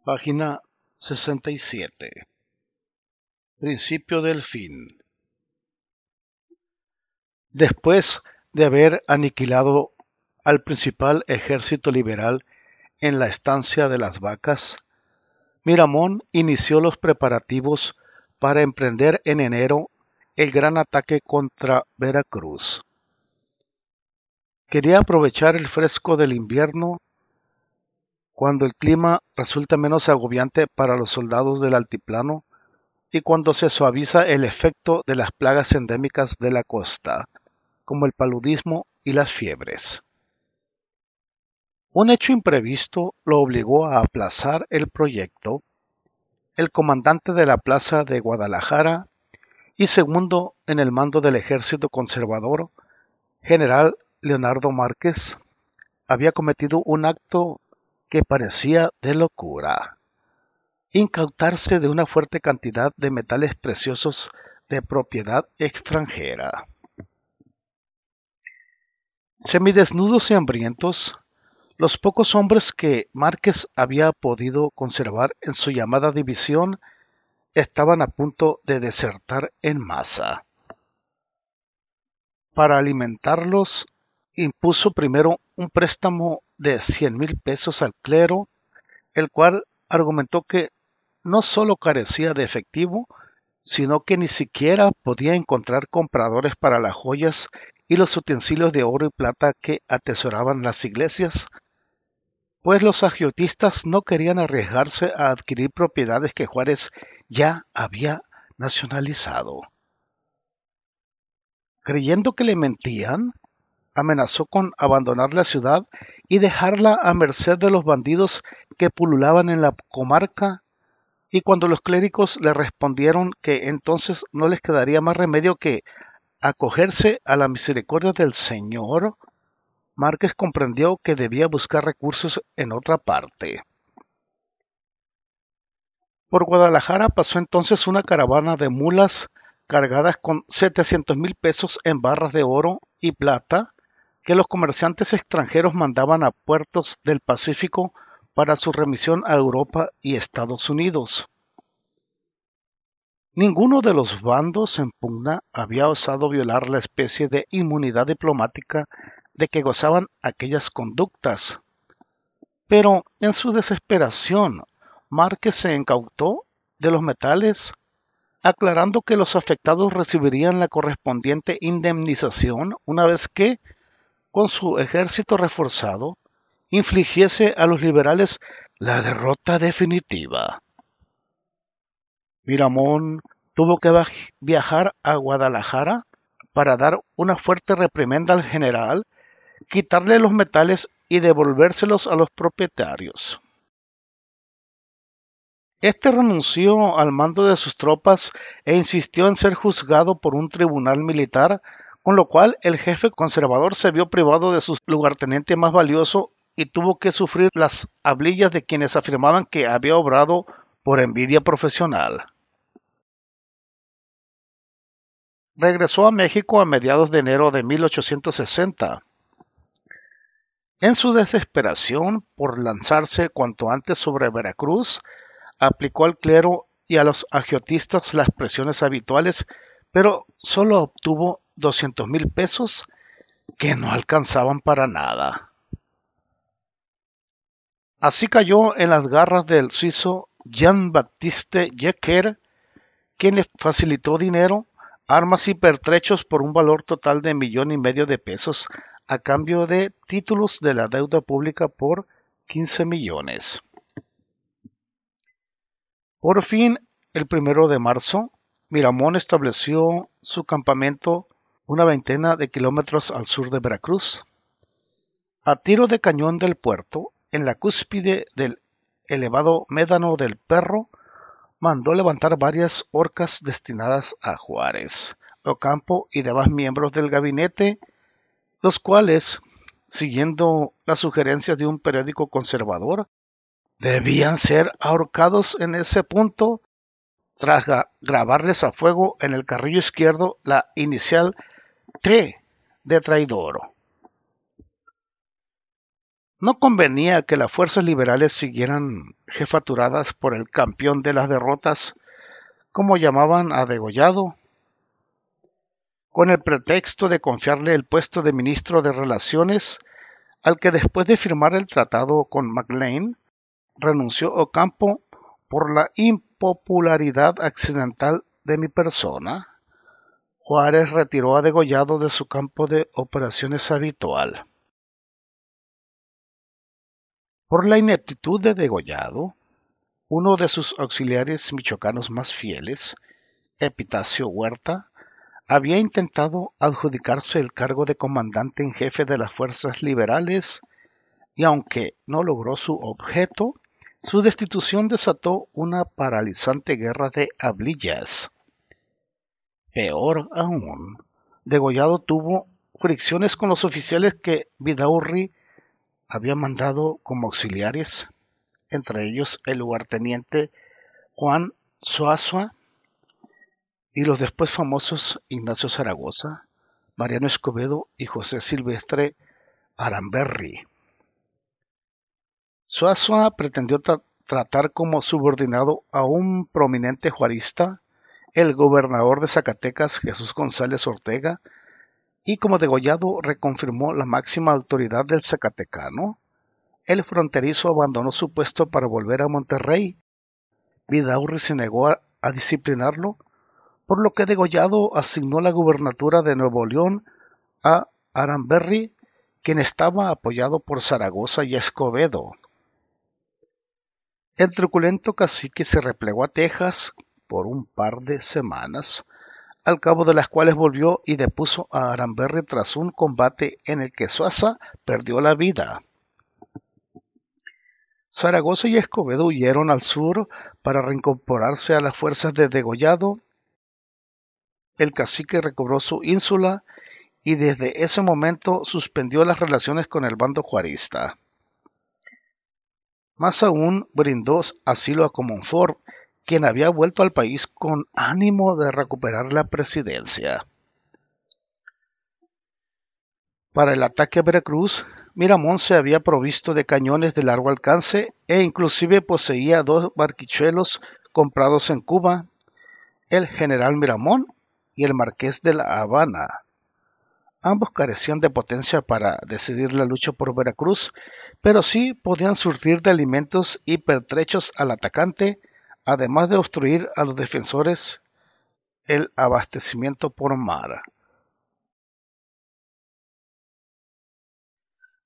Página 67. Principio del fin. Después de haber aniquilado al principal ejército liberal en la estancia de las Vacas, Miramón inició los preparativos para emprender en enero el gran ataque contra Veracruz. Quería aprovechar el fresco del invierno, cuando el clima resulta menos agobiante para los soldados del altiplano y cuando se suaviza el efecto de las plagas endémicas de la costa, como el paludismo y las fiebres. Un hecho imprevisto lo obligó a aplazar el proyecto. El comandante de la plaza de Guadalajara y segundo en el mando del ejército conservador, general Leonardo Márquez, había cometido un acto que parecía de locura: incautarse de una fuerte cantidad de metales preciosos de propiedad extranjera. Semidesnudos y hambrientos, los pocos hombres que Márquez había podido conservar en su llamada división estaban a punto de desertar en masa. Para alimentarlos, impuso primero un préstamo de 100,000 pesos al clero, el cual argumentó que no solo carecía de efectivo, sino que ni siquiera podía encontrar compradores para las joyas y los utensilios de oro y plata que atesoraban las iglesias, pues los agiotistas no querían arriesgarse a adquirir propiedades que Juárez ya había nacionalizado. Creyendo que le mentían, amenazó con abandonar la ciudad y dejarla a merced de los bandidos que pululaban en la comarca, y cuando los clérigos le respondieron que entonces no les quedaría más remedio que acogerse a la misericordia del Señor, Márquez comprendió que debía buscar recursos en otra parte. Por Guadalajara pasó entonces una caravana de mulas cargadas con 700,000 pesos en barras de oro y plata que los comerciantes extranjeros mandaban a puertos del Pacífico para su remisión a Europa y Estados Unidos. Ninguno de los bandos en pugna había osado violar la especie de inmunidad diplomática de que gozaban aquellas conductas, pero en su desesperación Márquez se incautó de los metales, aclarando que los afectados recibirían la correspondiente indemnización una vez que, con su ejército reforzado, infligiese a los liberales la derrota definitiva. Miramón tuvo que viajar a Guadalajara para dar una fuerte reprimenda al general, quitarle los metales y devolvérselos a los propietarios. Este renunció al mando de sus tropas e insistió en ser juzgado por un tribunal militar, con lo cual el jefe conservador se vio privado de su lugarteniente más valioso y tuvo que sufrir las hablillas de quienes afirmaban que había obrado por envidia profesional. Regresó a México a mediados de enero de 1860. En su desesperación por lanzarse cuanto antes sobre Veracruz, aplicó al clero y a los agiotistas las presiones habituales, pero solo obtuvo 200,000 pesos que no alcanzaban para nada. Así cayó en las garras del suizo Jean-Baptiste Jecker, quien le facilitó dinero, armas y pertrechos por un valor total de 1,5 millones de pesos a cambio de títulos de la deuda pública por 15 millones. Por fin, el 1 de marzo, Miramón estableció su campamento una veintena de kilómetros al sur de Veracruz. A tiro de cañón del puerto, en la cúspide del elevado médano del Perro, mandó levantar varias horcas destinadas a Juárez, Ocampo y demás miembros del gabinete, los cuales, siguiendo las sugerencias de un periódico conservador, debían ser ahorcados en ese punto tras grabarles a fuego en el carrillo izquierdo la inicial T de traidor. No convenía que las fuerzas liberales siguieran jefaturadas por el campeón de las derrotas, como llamaban a Degollado, con el pretexto de confiarle el puesto de ministro de Relaciones, al que después de firmar el tratado con Maclean, renunció Ocampo por la impopularidad accidental de mi persona. Juárez retiró a Degollado de su campo de operaciones habitual. Por la ineptitud de Degollado, uno de sus auxiliares michoacanos más fieles, Epitacio Huerta, había intentado adjudicarse el cargo de comandante en jefe de las fuerzas liberales y aunque no logró su objeto, su destitución desató una paralizante guerra de hablillas. Peor aún, Degollado tuvo fricciones con los oficiales que Vidaurri había mandado como auxiliares, entre ellos el lugarteniente Juan Zuazua y los después famosos Ignacio Zaragoza, Mariano Escobedo y José Silvestre Aramberri. Zuazua pretendió tratar como subordinado a un prominente juarista, el gobernador de Zacatecas, Jesús González Ortega, y como Degollado reconfirmó la máxima autoridad del zacatecano, el fronterizo abandonó su puesto para volver a Monterrey. Vidaurri se negó a disciplinarlo, por lo que Degollado asignó la gubernatura de Nuevo León a Aramberri, quien estaba apoyado por Zaragoza y Escobedo. El truculento cacique se replegó a Texas por un par de semanas, al cabo de las cuales volvió y depuso a Aramberri tras un combate en el que Zuaza perdió la vida. Zaragoza y Escobedo huyeron al sur para reincorporarse a las fuerzas de Degollado. El cacique recobró su ínsula y desde ese momento suspendió las relaciones con el bando juarista. Más aún, brindó asilo a Comonfort, quien había vuelto al país con ánimo de recuperar la presidencia. Para el ataque a Veracruz, Miramón se había provisto de cañones de largo alcance e inclusive poseía 2 barquichuelos comprados en Cuba, el general Miramón y el marqués de La Habana. Ambos carecían de potencia para decidir la lucha por Veracruz, pero sí podían surtir de alimentos y pertrechos al atacante, además de obstruir a los defensores el abastecimiento por mar.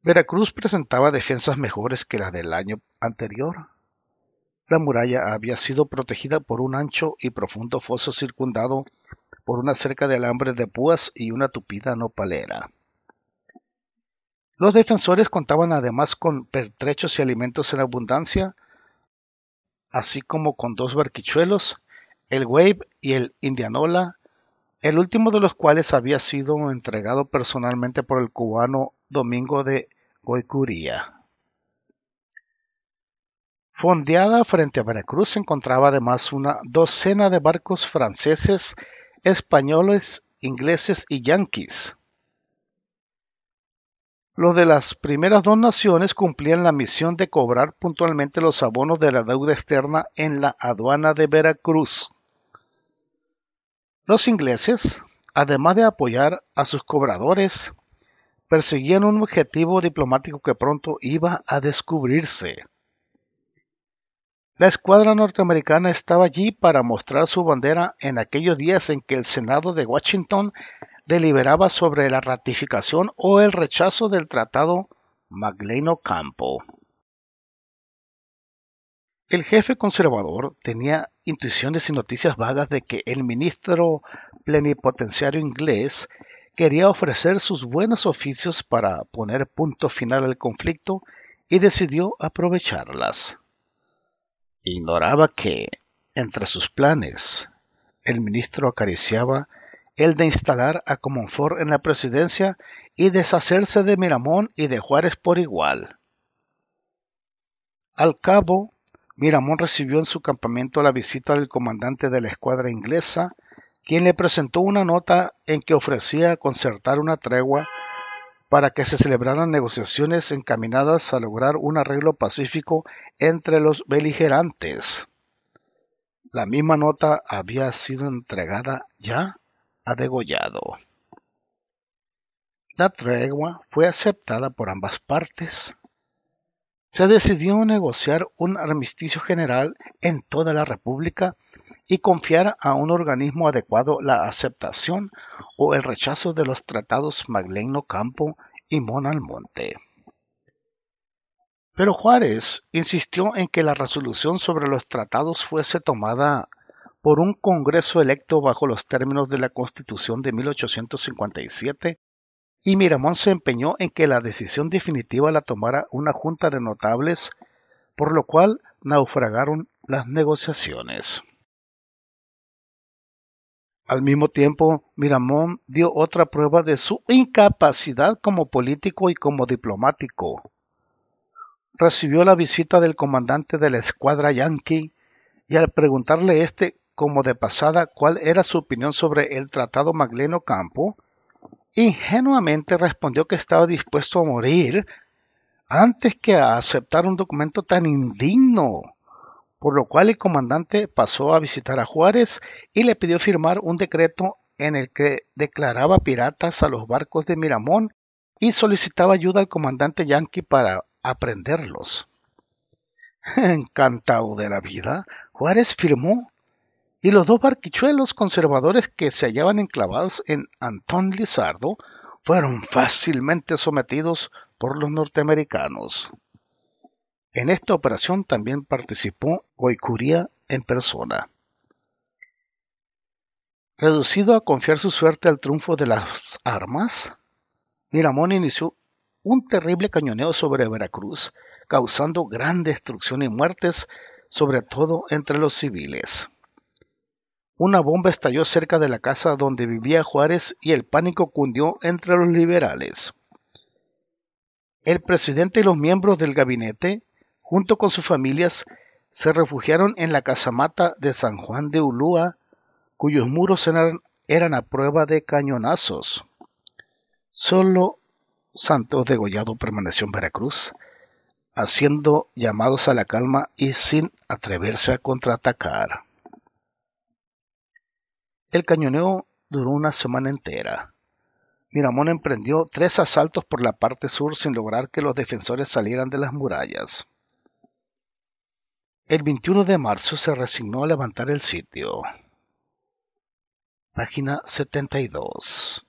Veracruz presentaba defensas mejores que las del año anterior. La muralla había sido protegida por un ancho y profundo foso circundado por una cerca de alambre de púas y una tupida nopalera. Los defensores contaban además con pertrechos y alimentos en abundancia, así como con 2 barquichuelos, el Wave y el Indianola, el último de los cuales había sido entregado personalmente por el cubano Domingo de Goicuría. Fondeada frente a Veracruz se encontraba además una docena de barcos franceses, españoles, ingleses y yanquis. Los de las primeras 2 naciones cumplían la misión de cobrar puntualmente los abonos de la deuda externa en la aduana de Veracruz. Los ingleses, además de apoyar a sus cobradores, perseguían un objetivo diplomático que pronto iba a descubrirse. La escuadra norteamericana estaba allí para mostrar su bandera en aquellos días en que el Senado de Washington deliberaba sobre la ratificación o el rechazo del Tratado Maclean-Ocampo. El jefe conservador tenía intuiciones y noticias vagas de que el ministro plenipotenciario inglés quería ofrecer sus buenos oficios para poner punto final al conflicto y decidió aprovecharlas. Ignoraba que, entre sus planes, el ministro acariciaba el de instalar a Comonfort en la presidencia y deshacerse de Miramón y de Juárez por igual. Al cabo, Miramón recibió en su campamento la visita del comandante de la escuadra inglesa, quien le presentó una nota en que ofrecía concertar una tregua para que se celebraran negociaciones encaminadas a lograr un arreglo pacífico entre los beligerantes. La misma nota había sido entregada ya a Degollado. La tregua fue aceptada por ambas partes. Se decidió negociar un armisticio general en toda la República y confiar a un organismo adecuado la aceptación o el rechazo de los tratados Maglen Ocampo y Mon Almonte. Pero Juárez insistió en que la resolución sobre los tratados fuese tomada por un Congreso electo bajo los términos de la Constitución de 1857, y Miramón se empeñó en que la decisión definitiva la tomara una junta de notables, por lo cual naufragaron las negociaciones. Al mismo tiempo, Miramón dio otra prueba de su incapacidad como político y como diplomático. Recibió la visita del comandante de la escuadra yanqui, y al preguntarle como de pasada cuál era su opinión sobre el tratado Maglen Ocampo, ingenuamente respondió que estaba dispuesto a morir antes que a aceptar un documento tan indigno, por lo cual el comandante pasó a visitar a Juárez y le pidió firmar un decreto en el que declaraba piratas a los barcos de Miramón y solicitaba ayuda al comandante yanqui para aprenderlos. Encantado de la vida, Juárez firmó, y los dos barquichuelos conservadores que se hallaban enclavados en Antón Lizardo fueron fácilmente sometidos por los norteamericanos. En esta operación también participó Goicuría en persona. Reducido a confiar su suerte al triunfo de las armas, Miramón inició un terrible cañoneo sobre Veracruz, causando gran destrucción y muertes, sobre todo entre los civiles. Una bomba estalló cerca de la casa donde vivía Juárez y el pánico cundió entre los liberales. El presidente y los miembros del gabinete, junto con sus familias, se refugiaron en la casamata de San Juan de Ulúa, cuyos muros eran a prueba de cañonazos. Solo Santos Degollado permaneció en Veracruz, haciendo llamados a la calma y sin atreverse a contraatacar. El cañoneo duró una semana entera. Miramón emprendió 3 asaltos por la parte sur sin lograr que los defensores salieran de las murallas. El 21 de marzo se resignó a levantar el sitio. Página 72.